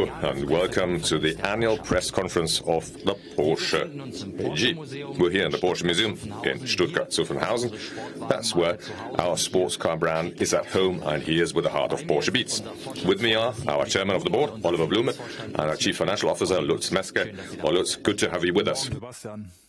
Hello and welcome to the annual press conference of the Porsche AG. We're here in the Porsche Museum in Stuttgart-Zuffenhausen. That's where our sports car brand is at home, and here's where the heart of Porsche beats. With me are our chairman of the board, Oliver Blume, and our chief financial officer, Lutz Meske. Well, Lutz, good to have you with us.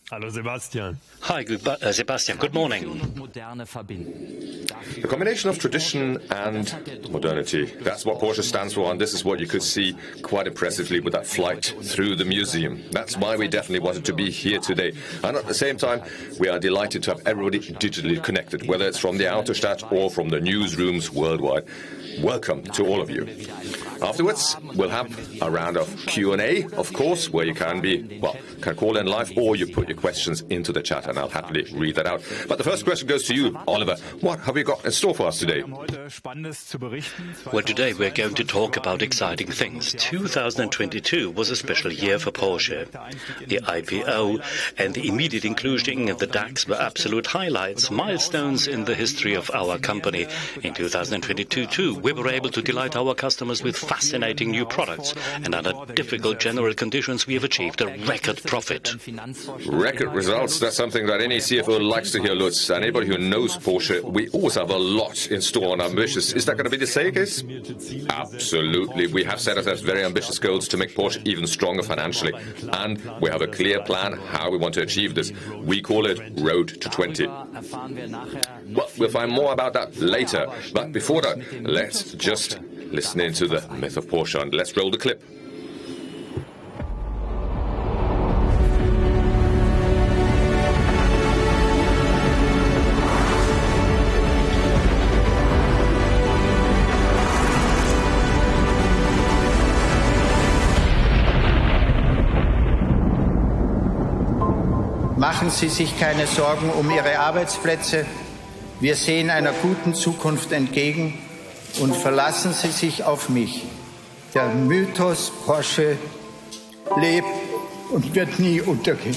Hello, Sebastian. Hi, Sebastian. Good morning. The combination of tradition and modernity, that's what Porsche stands for, and this is what you could see quite impressively with that flight through the museum. That's why we definitely wanted to be here today. And at the same time, we are delighted to have everybody digitally connected, whether it's from the Autostadt or from the newsrooms worldwide. Welcome to all of you. Afterwards, we'll have a round of Q&A, of course, where you can call in live or you put your questions into the chat, and I'll happily read that out. But the first question goes to you, Oliver. What have you got in store for us today? Well, today we're going to talk about exciting things. 2022 was a special year for Porsche. The IPO and the immediate inclusion in the DAX were absolute highlights, milestones in the history of our company. In 2022, too, we were able to delight our customers with fascinating new products, and under difficult general conditions we have achieved a record profit. Record results, that's something that any CFO likes to hear, Lutz. Anybody who knows Porsche, we always have a lot in store and ambitious. Is that going to be the same case? Absolutely. We have set ourselves very ambitious goals to make Porsche even stronger financially, and we have a clear plan how we want to achieve this. We call it Road to 20. Well, we'll find more about that later, but before that, let's just listen into the myth of Porsche, and let's roll the clip. Machen Sie sich keine Sorgen um Ihre Arbeitsplätze. Wir sehen einer guten Zukunft entgegen und verlassen Sie sich auf mich. Der Mythos Porsche lebt und wird nie untergehen.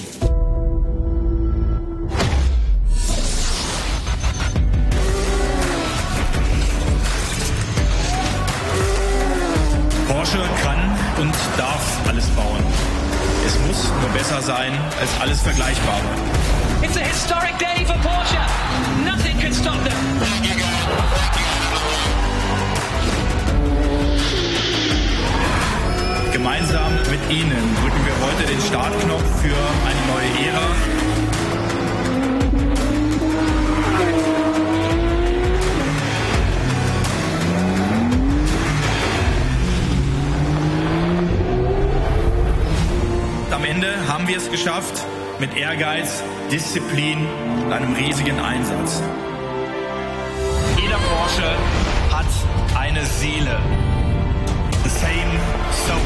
Porsche kann und darf alles bauen. Es muss nur besser sein als alles Vergleichbare. It's a historic day for Porsche. Nothing can stop them. Gemeinsam mit Ihnen drücken wir heute den Startknopf für eine neue Ära. Am Ende haben wir es geschafft, mit Ehrgeiz, Disziplin und einem riesigen Einsatz. Jeder Porsche hat eine Seele. The same soul.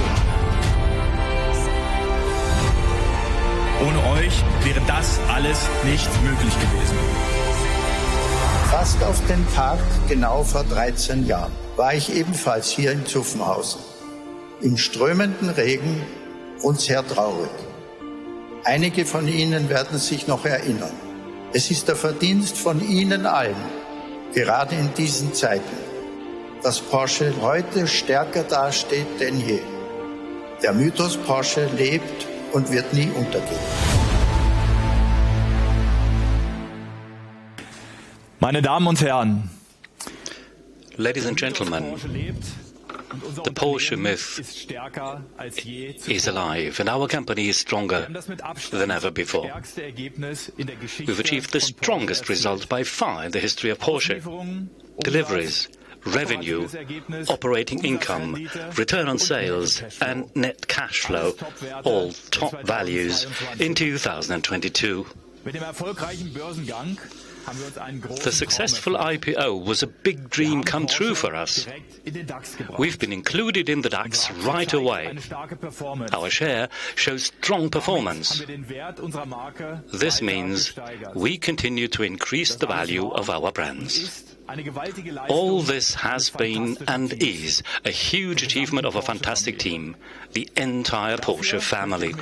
Ohne euch wäre das alles nicht möglich gewesen. Fast auf den Tag, genau vor 13 Jahren, war ich ebenfalls hier in Zuffenhausen. Im strömenden Regen und sehr traurig. Einige von Ihnen werden sich noch erinnern. Es ist der Verdienst von Ihnen allen, gerade in diesen Zeiten, dass Porsche heute stärker dasteht denn je. Der Mythos Porsche lebt und wird nie untergehen. Meine Damen und Herren, Ladies and gentlemen, the Porsche myth is alive, and our company is stronger than ever before. We've achieved the strongest result by far in the history of Porsche. Deliveries, revenue, operating income, return on sales, and net cash flow, all top values in 2022. The successful IPO was a big dream come true for us. We've been included in the DAX right away. Our share shows strong performance. This means we continue to increase the value of our brands. All this has been and is a huge achievement of a fantastic team, the entire Porsche family.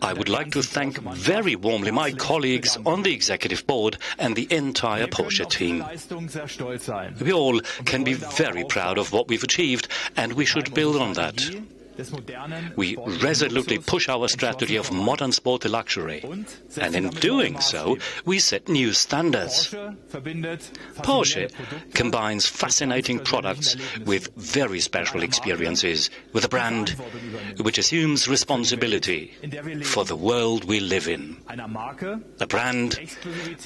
I would like to thank very warmly my colleagues on the executive board and the entire Porsche team. We all can be very proud of what we've achieved, and we should build on that. We resolutely push our strategy of modern sport to luxury, and in doing so, we set new standards. Porsche combines fascinating products with very special experiences, with a brand which assumes responsibility for the world we live in. A brand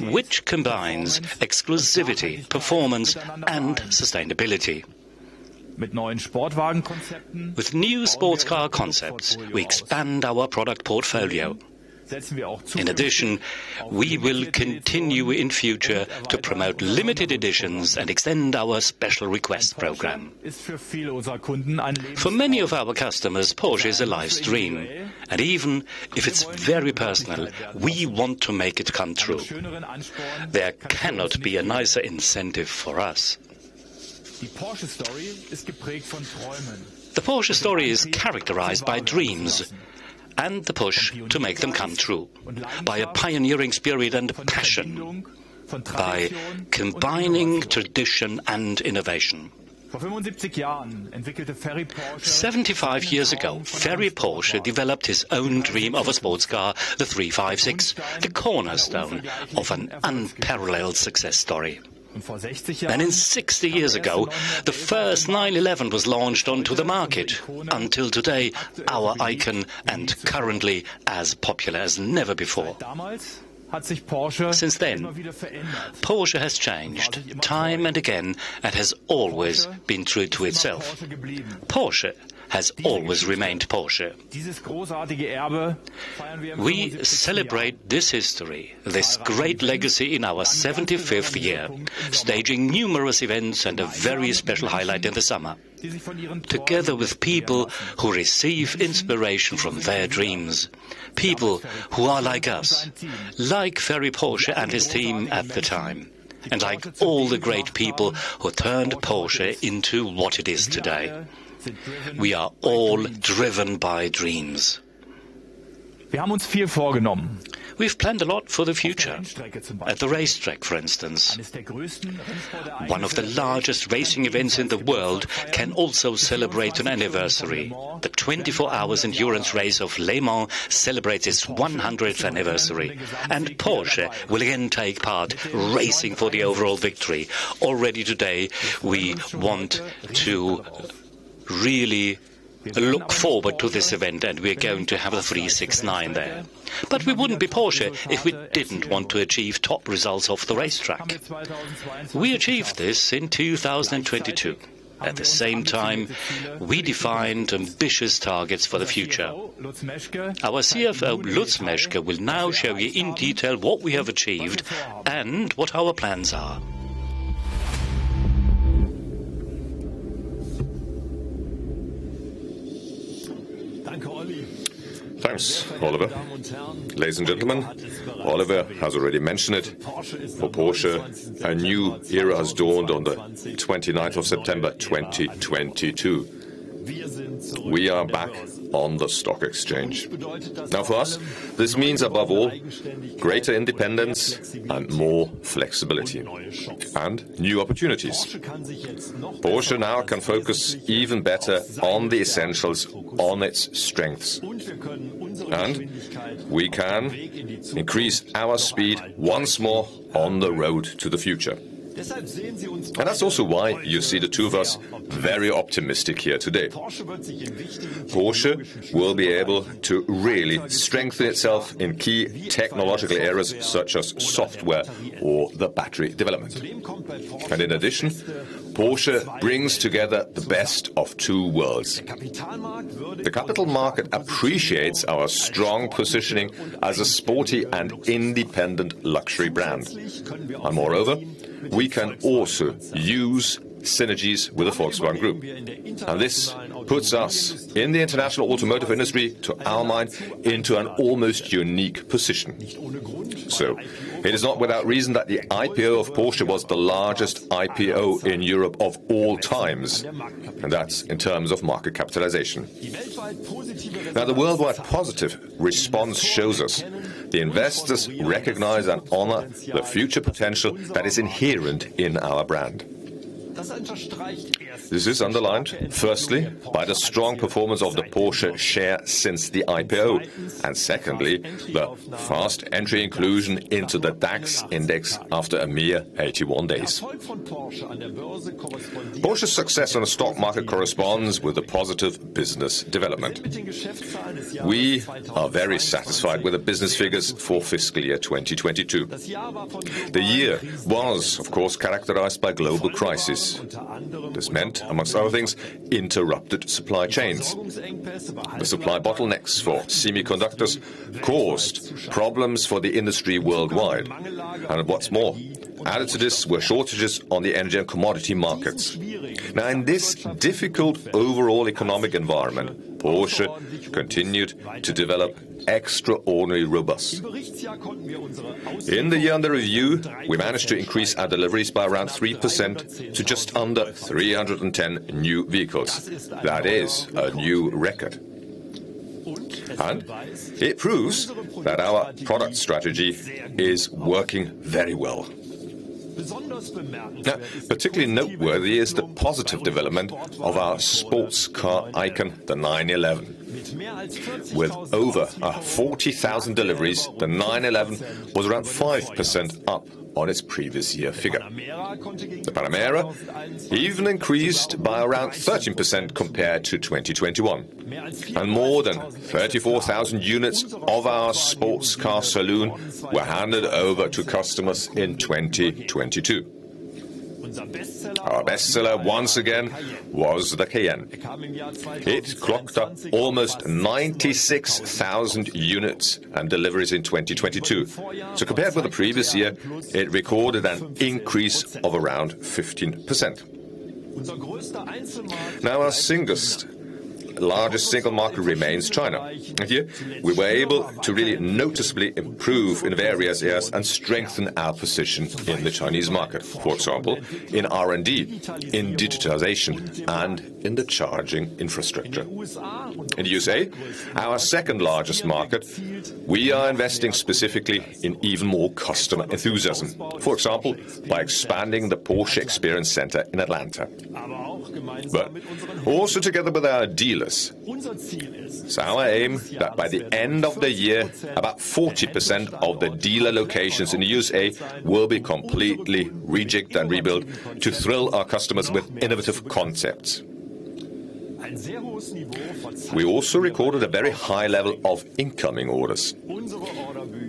which combines exclusivity, performance and sustainability. With new sports car concepts, we expand our product portfolio. In addition, we will continue in future to promote limited editions and extend our special request program. For many of our customers, Porsche is a life's dream. And even if it's very personal, we want to make it come true. There cannot be a nicer incentive for us. The Porsche story is characterized by dreams and the push to make them come true, by a pioneering spirit and passion, by combining tradition and innovation. 75 years ago, Ferry Porsche developed his own dream of a sports car, the 356, the cornerstone of an unparalleled success story. And 60 years ago, the first 911 was launched onto the market. Until today, our icon, and currently as popular as never before. Since then, Porsche has changed time and again and has always been true to itself. Porsche has always remained Porsche. We celebrate this history, this great legacy in our 75th year, staging numerous events and a very special highlight in the summer, together with people who receive inspiration from their dreams, people who are like us, like Ferry Porsche and his team at the time, and like all the great people who turned Porsche into what it is today. We are all driven by dreams. We've planned a lot for the future. At the racetrack, for instance. One of the largest racing events in the world can also celebrate an anniversary. The 24 hours endurance race of Le Mans celebrates its 100th anniversary. And Porsche will again take part, racing for the overall victory. Already today, we want to really look forward to this event, and we're going to have a 369 there. But we wouldn't be Porsche if we didn't want to achieve top results off the racetrack. We achieved this in 2022. At the same time, we defined ambitious targets for the future. Our CFO Lutz Meschke will now show you in detail what we have achieved and what our plans are. Thanks, Oliver. Ladies and gentlemen, Oliver has already mentioned it. For Porsche, a new era has dawned on the 29th of September 2022. We are back on the stock exchange. Now for us, this means above all greater independence and more flexibility and new opportunities. Porsche now can focus even better on the essentials, on its strengths. And we can increase our speed once more on the road to the future. And that's also why you see the two of us very optimistic here today. Porsche will be able to really strengthen itself in key technological areas such as software or the battery development. And in addition, Porsche brings together the best of two worlds. The capital market appreciates our strong positioning as a sporty and independent luxury brand. And moreover, we can also use synergies with the Volkswagen Group. And this puts us in the international automotive industry, to our mind, into an almost unique position. So, It is not without reason that the IPO of Porsche was the largest IPO in Europe of all times, and that's in terms of market capitalization. Now, the worldwide positive response shows us the investors recognize and honor the future potential that is inherent in our brand. This is underlined, firstly, by the strong performance of the Porsche share since the IPO, and secondly, the fast entry inclusion into the DAX index after a mere 81 days. Porsche's success on the stock market corresponds with the positive business development. We are very satisfied with the business figures for fiscal year 2022. The year was, of course, characterized by global crisis. This meant, amongst other things, interrupted supply chains. The supply bottlenecks for semiconductors caused problems for the industry worldwide. And what's more, added to this were shortages on the energy and commodity markets. Now, in this difficult overall economic environment, Porsche continued to develop extraordinarily robust. In the year under review, we managed to increase our deliveries by around 3% to just under 310 new vehicles. That is a new record. And it proves that our product strategy is working very well. Now, particularly noteworthy is the positive development of our sports car icon, the 911. With over 40,000 deliveries, the 911 was around 5% up on its previous year figure. The Panamera even increased by around 13% compared to 2021. And more than 34,000 units of our sports car saloon were handed over to customers in 2022. Our bestseller, once again, was the Cayenne. It clocked up almost 96,000 units and deliveries in 2022. So compared with the previous year, it recorded an increase of around 15%. Now, our largest single market remains China. And here, we were able to really noticeably improve in various areas and strengthen our position in the Chinese market. For example, in R&D, in digitalization, and in the charging infrastructure. In the USA, our second largest market, we are investing specifically in even more customer enthusiasm. For example, by expanding the Porsche Experience Center in Atlanta. But also together with our dealers. It's our aim that by the end of the year, about 40% of the dealer locations in the USA will be completely rejigged and rebuilt to thrill our customers with innovative concepts. We also recorded a very high level of incoming orders,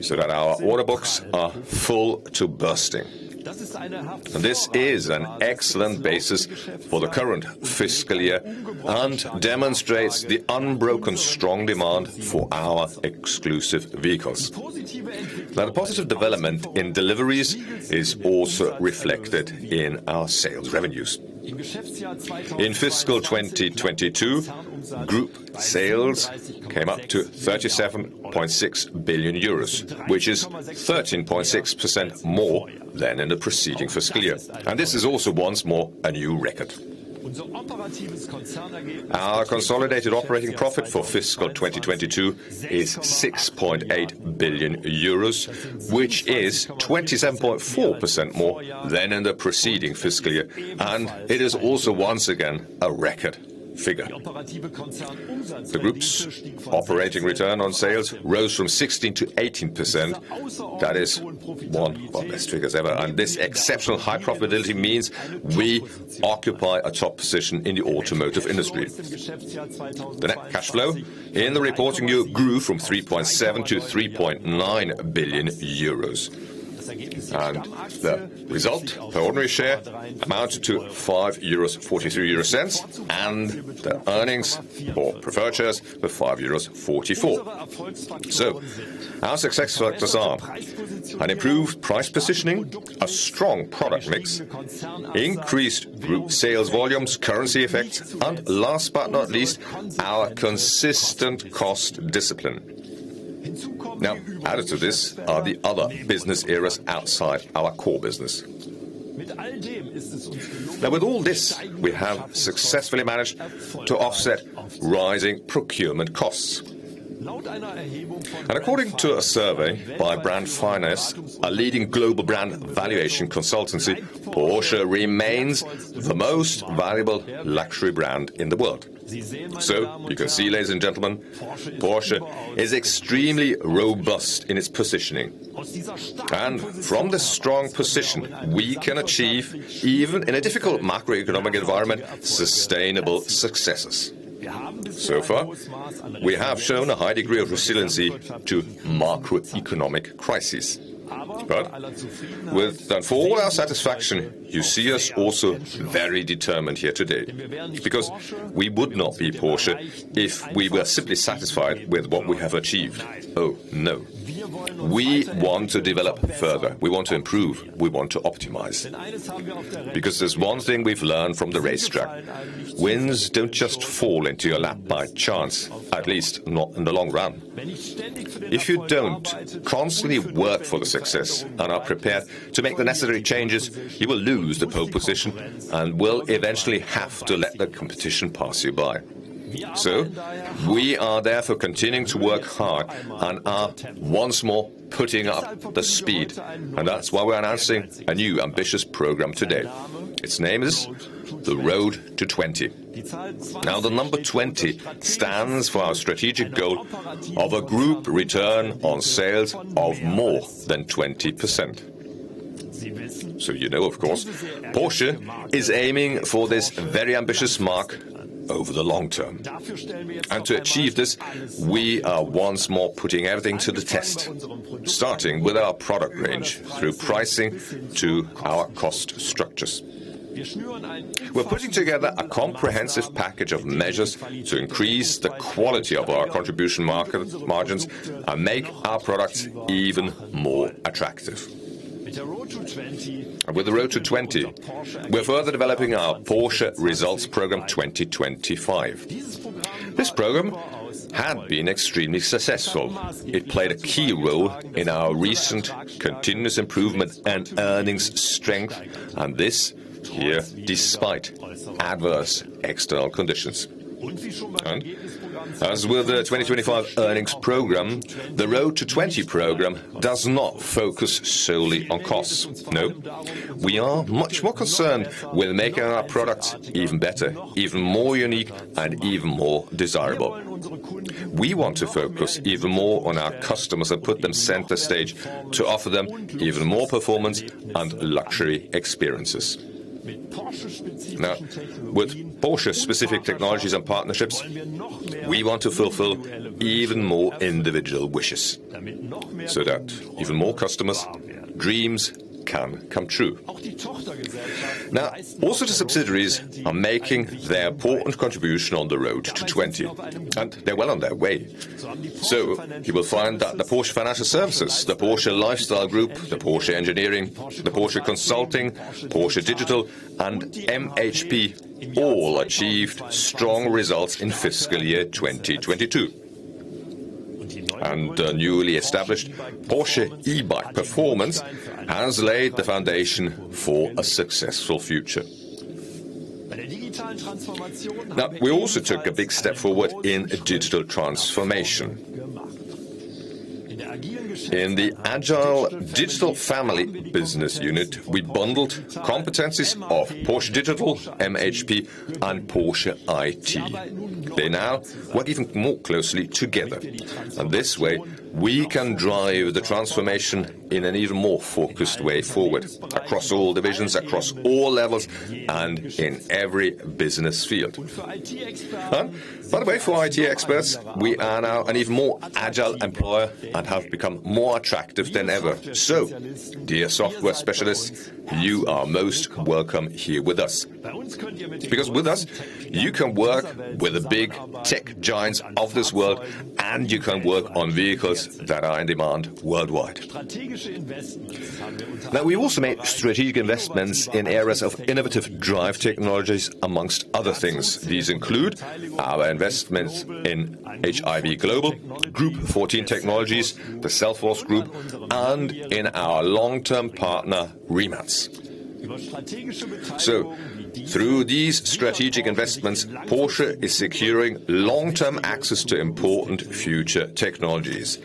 so that our order books are full to bursting. And this is an excellent basis for the current fiscal year and demonstrates the unbroken strong demand for our exclusive vehicles. Now, the positive development in deliveries is also reflected in our sales revenues. In fiscal 2022, group sales came up to 37.6 billion euros, which is 13.6% more than in the preceding fiscal year. And this is also once more a new record. Our consolidated operating profit for fiscal 2022 is 6.8 billion euros, which is 27.4% more than in the preceding fiscal year, and it is also once again a record figure. The group's operating return on sales rose from 16% to 18%. That is one of our best figures ever. And this exceptional high profitability means we occupy a top position in the automotive industry. The net cash flow in the reporting year grew from 3.7 to 3.9 billion euros. And the result per ordinary share amounted to €5.43, and the earnings for preferred shares were €5.44. So, our success factors are an improved price positioning, a strong product mix, increased group sales volumes, currency effects, and last but not least, our consistent cost discipline. Now, added to this are the other business areas outside our core business. Now, with all this, we have successfully managed to offset rising procurement costs. And according to a survey by Brand Finance, a leading global brand valuation consultancy, Porsche remains the most valuable luxury brand in the world. So, you can see, ladies and gentlemen, Porsche is extremely robust in its positioning. And from this strong position, we can achieve, even in a difficult macroeconomic environment, sustainable successes. So far, we have shown a high degree of resiliency to macroeconomic crises. But for all our satisfaction, you see us also very determined here today. Because we would not be Porsche if we were simply satisfied with what we have achieved. Oh, no. We want to develop further. We want to improve. We want to optimize. Because there's one thing we've learned from the racetrack. Wins don't just fall into your lap by chance, at least not in the long run. If you don't constantly work for the success and are prepared to make the necessary changes, you will lose the pole position and will eventually have to let the competition pass you by. So, we are therefore continuing to work hard and are once more putting up the speed. And that's why we're announcing a new ambitious program today. Its name is The Road to 20. Now, the number 20 stands for our strategic goal of a group return on sales of more than 20%. So you know, of course, Porsche is aiming for this very ambitious mark over the long term. And to achieve this, we are once more putting everything to the test, starting with our product range, through pricing to our cost structures. We're putting together a comprehensive package of measures to increase the quality of our contribution margins and make our products even more attractive. With the Road to 20, we're further developing our Porsche Results Program 2025. This program had been extremely successful. It played a key role in our recent continuous improvement and earnings strength, and this here despite adverse external conditions. And as with the 2025 earnings program, the Road to 20 program does not focus solely on costs. No, we are much more concerned with making our products even better, even more unique and even more desirable. We want to focus even more on our customers and put them center stage to offer them even more performance and luxury experiences. Now, with Porsche-specific technologies and partnerships, we want to fulfill even more individual wishes, so that even more customers' dreams can come true. Now, also the subsidiaries are making their important contribution on the road to 20, and they're well on their way. So, you will find that the Porsche Financial Services, the Porsche Lifestyle Group, the Porsche Engineering, the Porsche Consulting, Porsche Digital, and MHP all achieved strong results in fiscal year 2022. And the newly established Porsche e-bike performance has laid the foundation for a successful future. Now, we also took a big step forward in digital transformation. In the Agile Digital Family Business Unit, we bundled competencies of Porsche Digital, MHP, and Porsche IT. They now work even more closely together. And this way, we can drive the transformation in an even more focused way forward, across all divisions, across all levels, and in every business field. And, by the way, for IT experts, we are now an even more agile employer and have become more attractive than ever. So, dear software specialists, you are most welcome here with us. Because with us, you can work with the big tech giants of this world, and you can work on vehicles that are in demand worldwide. Now, we also made strategic investments in areas of innovative drive technologies, amongst other things. These include our investments in HIV Global, Group 14 Technologies, the Cellforce Group, and in our long-term partner, Remats. So, through these strategic investments, Porsche is securing long-term access to important future technologies.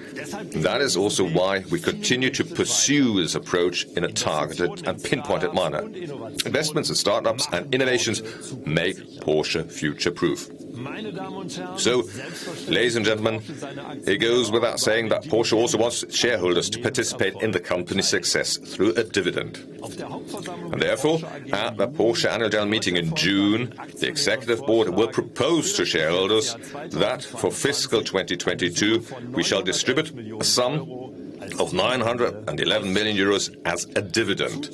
That is also why we continue to pursue this approach in a targeted and pinpointed manner. Investments in startups and innovations make Porsche future-proof. So, ladies and gentlemen, it goes without saying that Porsche also wants shareholders to participate in the company's success through a dividend. And therefore, at the Porsche annual general meeting in June, the executive board will propose to shareholders that for fiscal 2022 we shall distribute a sum of 911 million euros as a dividend.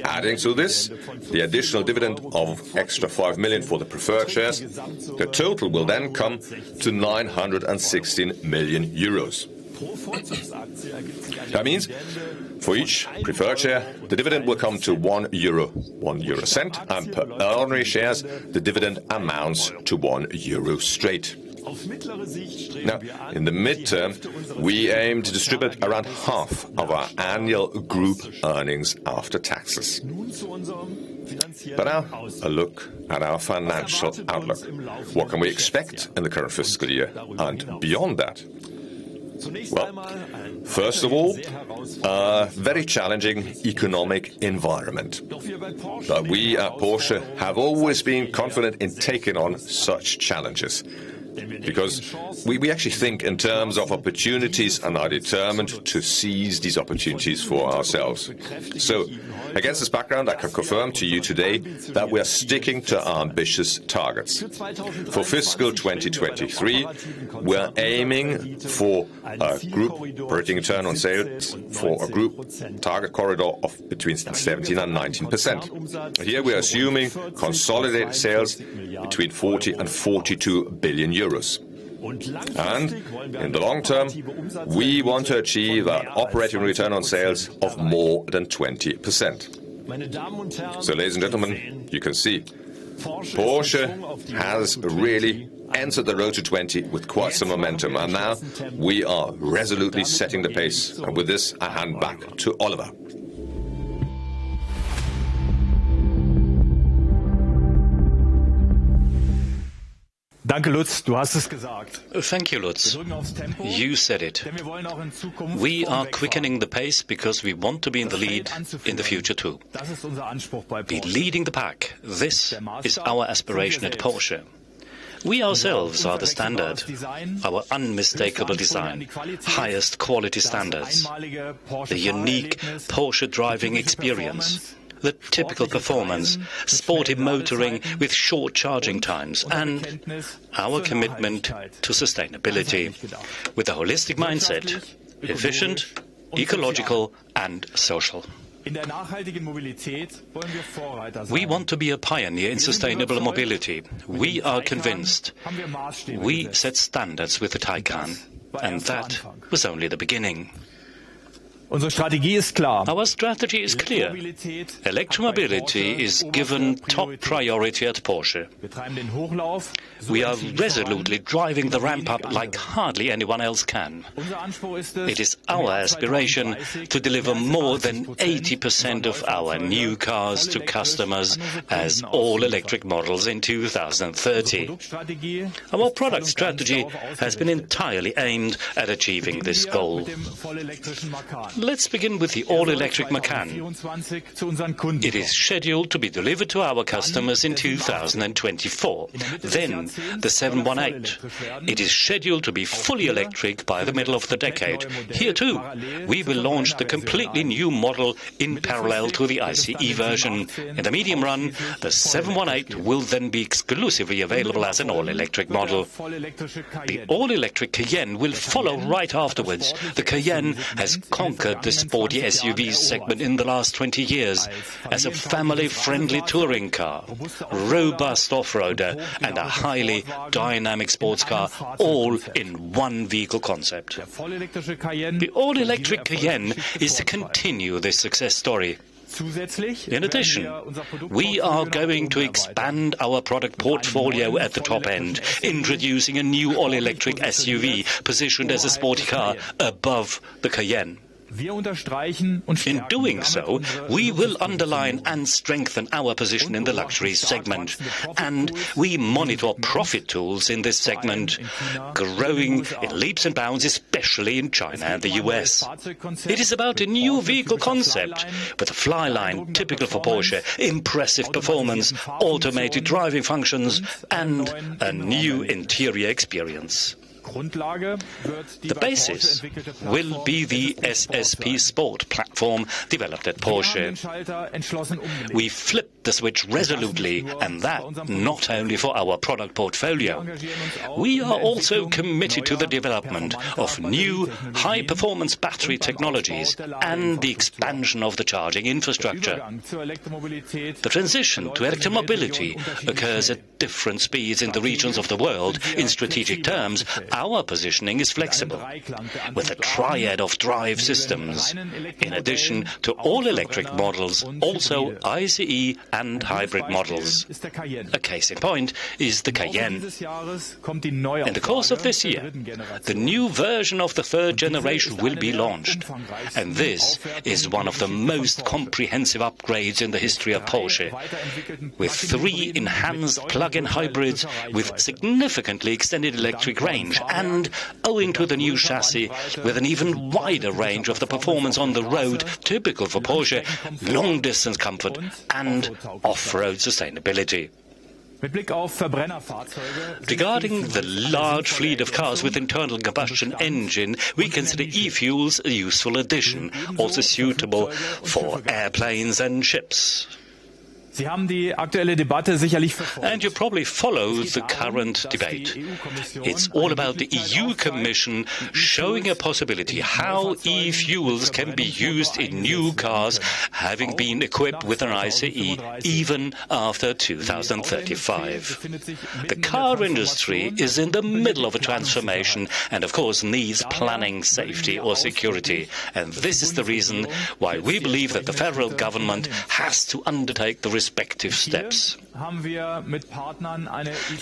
Adding to this, the additional dividend of extra 5 million for the preferred shares, the total will then come to 916 million euros. That means for each preferred share, the dividend will come to 1 euro, and per ordinary shares, the dividend amounts to 1 euro straight. Now, in the midterm, we aim to distribute around half of our annual group earnings after taxes. But now, a look at our financial outlook. What can we expect in the current fiscal year and beyond that? Well, first of all, a very challenging economic environment. But we at Porsche have always been confident in taking on such challenges, because we actually think in terms of opportunities and are determined to seize these opportunities for ourselves. So, against this background, I can confirm to you today that we are sticking to our ambitious targets. For fiscal 2023, we are aiming for a group operating return on sales for a group target corridor of between 17 and 19%. Here we are assuming consolidated sales between 40 and 42 billion euros. And in the long term, we want to achieve an operating return on sales of more than 20%. So, ladies and gentlemen, you can see Porsche has really entered the road to 20 with quite some momentum, and now we are resolutely setting the pace. And with this, I hand back to Oliver. Danke, Lutz, du hast es gesagt. Thank you, Lutz. You said it. We are quickening the pace because we want to be in the lead in the future too. Be leading the pack. This is our aspiration at Porsche. We ourselves are the standard, our unmistakable design, highest quality standards, the unique Porsche driving experience, the typical performance, sporty motoring with short charging times, and our commitment to sustainability with a holistic mindset, efficient, ecological and social. We want to be a pioneer in sustainable mobility. We are convinced. We set standards with the Taycan, and that was only the beginning. Our strategy is clear. Electromobility is given top priority at Porsche. We are resolutely driving the ramp-up like hardly anyone else can. It is our aspiration to deliver more than 80% of our new cars to customers as all-electric models in 2030. Our product strategy has been entirely aimed at achieving this goal. Let's begin with the all-electric Macan. It is scheduled to be delivered to our customers in 2024. Then the 718. It is scheduled to be fully electric by the middle of the decade. Here too, we will launch the completely new model in parallel to the ICE version. In the medium run, the 718 will then be exclusively available as an all-electric model. The all-electric Cayenne will follow right afterwards. The Cayenne has conquered conquered the sporty SUV segment in the last 20 years as a family-friendly touring car, robust off-roader and a highly dynamic sports car, all in one vehicle concept. The all-electric Cayenne is to continue this success story. In addition, we are going to expand our product portfolio at the top end, introducing a new all-electric SUV positioned as a sporty car above the Cayenne. In doing so, we will underline and strengthen our position in the luxury segment, and we monitor profit tools in this segment, growing in leaps and bounds, especially in China and the US. It is about a new vehicle concept with a flyline typical for Porsche, impressive performance, automated driving functions, and a new interior experience. The basis will be the SSP Sport platform developed at Porsche. We flipped the switch resolutely, and that not only for our product portfolio. We are also committed to the development of new high-performance battery technologies and the expansion of the charging infrastructure. The transition to electromobility occurs at different speeds in the regions of the world. In strategic terms, our positioning is flexible, with a triad of drive systems, in addition to all-electric models, also ICE and hybrid models. A case in point is the Cayenne. In the course of this year, the new version of the third generation will be launched, and this is one of the most comprehensive upgrades in the history of Porsche, with 3 enhanced plug-in hybrids with significantly extended electric range, and owing to the new chassis with an even wider range of the performance on the road typical for Porsche, long-distance comfort and off-road sustainability. Regarding the large fleet of cars with internal combustion engine, we consider e-fuels a useful addition, also suitable for airplanes and ships. And you probably follow the current debate. It's all about the EU Commission showing a possibility how e-fuels can be used in new cars having been equipped with an ICE even after 2035. The car industry is in the middle of a transformation and of course needs planning, safety or security. And this is the reason why we believe that the federal government has to undertake the respective steps.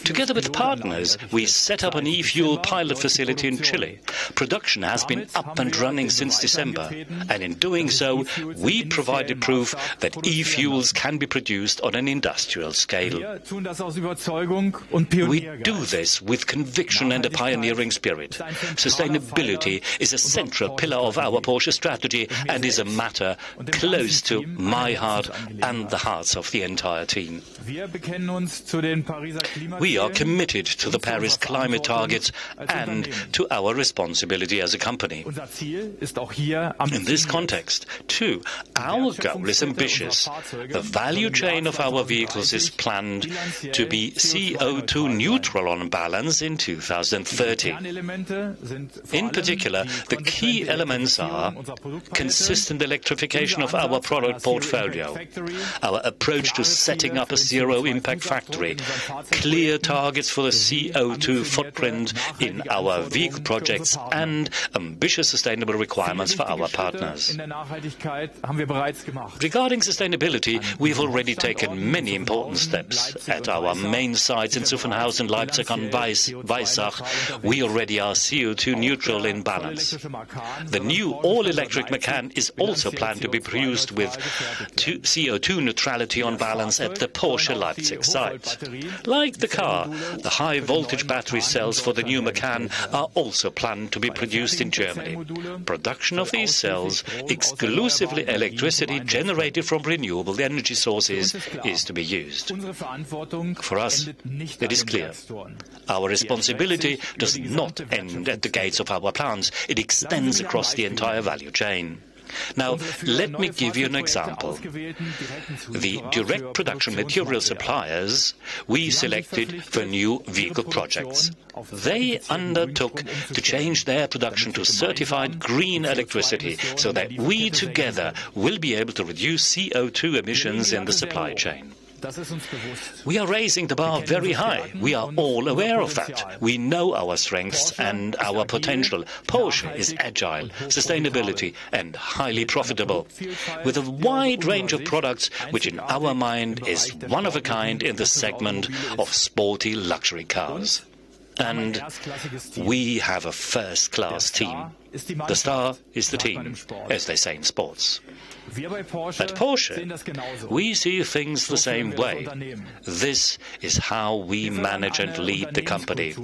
Together with partners, we set up an e-fuel pilot facility in Chile. Production has been up and running since December, and in doing so, we provided proof that e-fuels can be produced on an industrial scale. We do this with conviction and a pioneering spirit. Sustainability is a central pillar of our Porsche strategy and is a matter close to my heart and the hearts of the entire team. We are committed to the Paris climate targets and to our responsibility as a company. In this context, too, our goal is ambitious. The value chain of our vehicles is planned to be CO2 neutral on balance in 2030. In particular, the key elements are consistent electrification of our product portfolio, our approach to setting up a zero-impact factory, clear targets for the CO2 footprint in our vehicle projects, and ambitious sustainable requirements for our partners. Regarding sustainability, we've already taken many important steps. At our main sites in Zuffenhausen, Leipzig and Weissach, we already are CO2 neutral in balance. The new all-electric Macan is also planned to be produced with CO2 neutrality on balance at the Porsche Leipzig site. Like the car, the high-voltage battery cells for the new Macan are also planned to be produced in Germany. Production of these cells, exclusively electricity generated from renewable energy sources, is to be used. For us, it is clear. Our responsibility does not end at the gates of our plants. It extends across the entire value chain. Now, let me give you an example. The direct production material suppliers we selected for new vehicle projects. They undertook to change their production to certified green electricity so that we together will be able to reduce CO2 emissions in the supply chain. We are raising the bar very high. We are all aware of that. We know our strengths and our potential. Porsche is agile, sustainability and highly profitable, with a wide range of products which in our mind is one of a kind in the segment of sporty luxury cars. And we have a first-class team. The star is the team, as they say in sports. At Porsche, we see things the same way. This is how we manage and lead the company.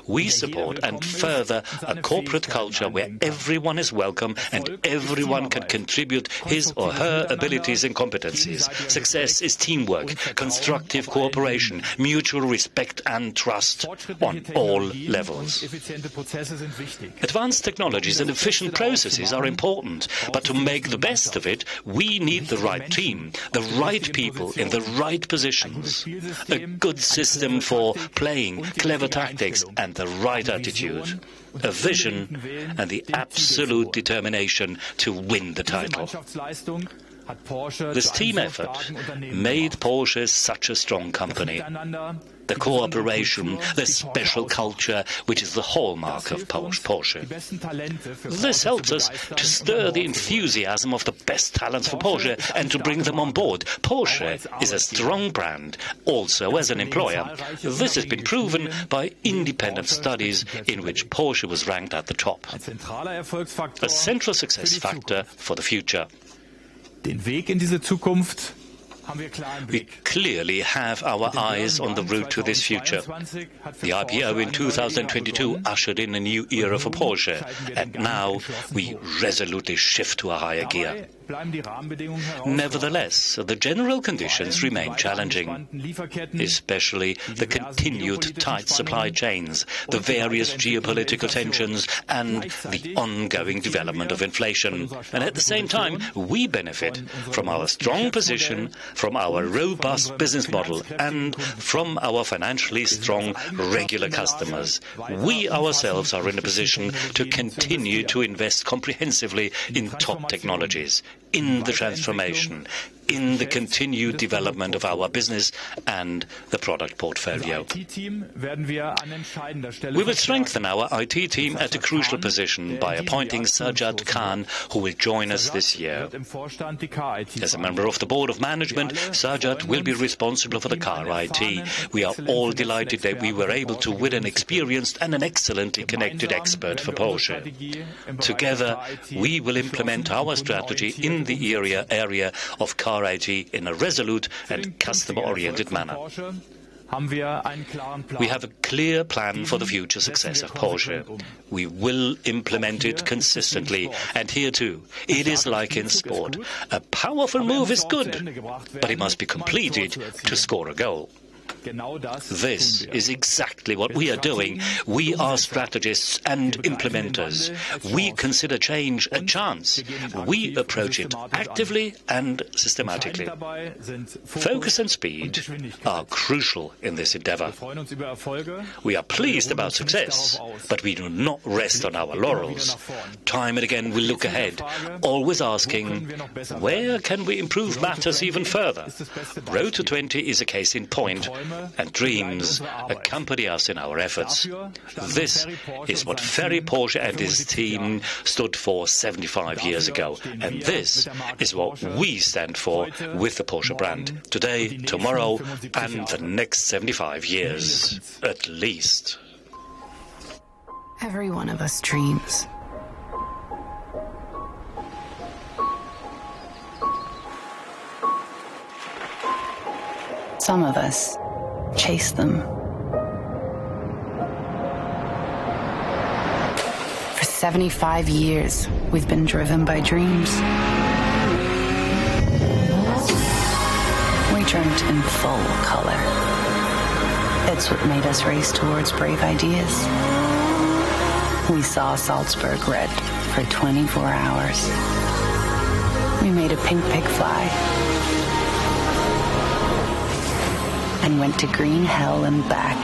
We support and further a corporate culture where everyone is welcome and everyone can contribute his or her abilities and competencies. Success is teamwork, constructive cooperation, mutual respect and trust on all levels. Advanced technologies and efficient processes are important, but to make the best of it, we need the right team, the right people in the right positions, a good system for playing, clever tactics and the right attitude, a vision and the absolute determination to win the title. This team effort made Porsche such a strong company. The cooperation, the special culture, which is the hallmark of Porsche. This helps us to stir the enthusiasm of the best talents for Porsche and to bring them on board. Porsche is a strong brand, also as an employer. This has been proven by independent studies in which Porsche was ranked at the top. A central success factor for the future. We clearly have our eyes on the route to this future. The IPO in 2022 ushered in a new era for Porsche, and now we resolutely shift to a higher gear. Nevertheless, the general conditions remain challenging, especially the continued tight supply chains, the various geopolitical tensions, and the ongoing development of inflation. And at the same time, we benefit from our strong position, from our robust business model, and from our financially strong regular customers. We ourselves are in a position to continue to invest comprehensively in top technologies, in the transformation, in the continued development of our business and the product portfolio. We will strengthen our IT team at a crucial position by appointing Sajjad Khan, who will join us this year. As a member of the Board of Management, Sajjad will be responsible for the car IT. We are all delighted that we were able to win an experienced and an excellently connected expert for Porsche. Together, we will implement our strategy in the area of car IT in a resolute and customer-oriented manner. We have a clear plan for the future success of Porsche. We will implement it consistently, and here too, it is like in sport. A powerful move is good, but it must be completed to score a goal. This is exactly what we are doing. We are strategists and implementers. We consider change a chance. We approach it actively and systematically. Focus and speed are crucial in this endeavor. We are pleased about success, but we do not rest on our laurels. Time and again we look ahead, always asking, where can we improve matters even further? Road to 20 is a case in point, and dreams accompany us in our efforts. This is what Ferry Porsche and his team stood for 75 years ago, and this is what we stand for with the Porsche brand, today, tomorrow, and the next 75 years, at least. Every one of us dreams. Some of us chase them. For 75 years, we've been driven by dreams. We dreamt in full color. It's what made us race towards brave ideas. We saw Salzburg red for 24 hours. We made a pink pig fly and went to green hell and back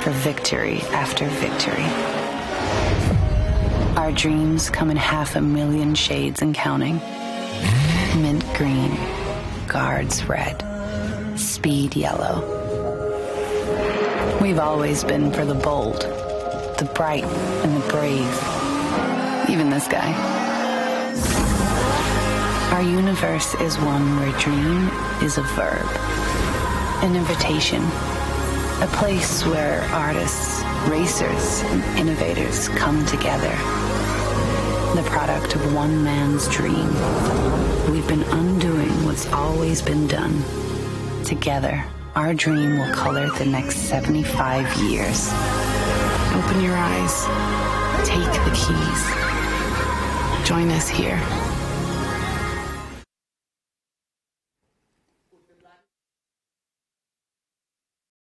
for victory after victory. Our dreams come in 500,000 shades and counting. Mint green, guards red, speed yellow. We've always been for the bold, the bright, and the brave. Even this guy. Our universe is one where dream is a verb, an invitation, a place where artists, racers, and innovators come together. The product of one man's dream. We've been undoing what's always been done. Together, our dream will color the next 75 years. Open your eyes. Take the keys. Join us here.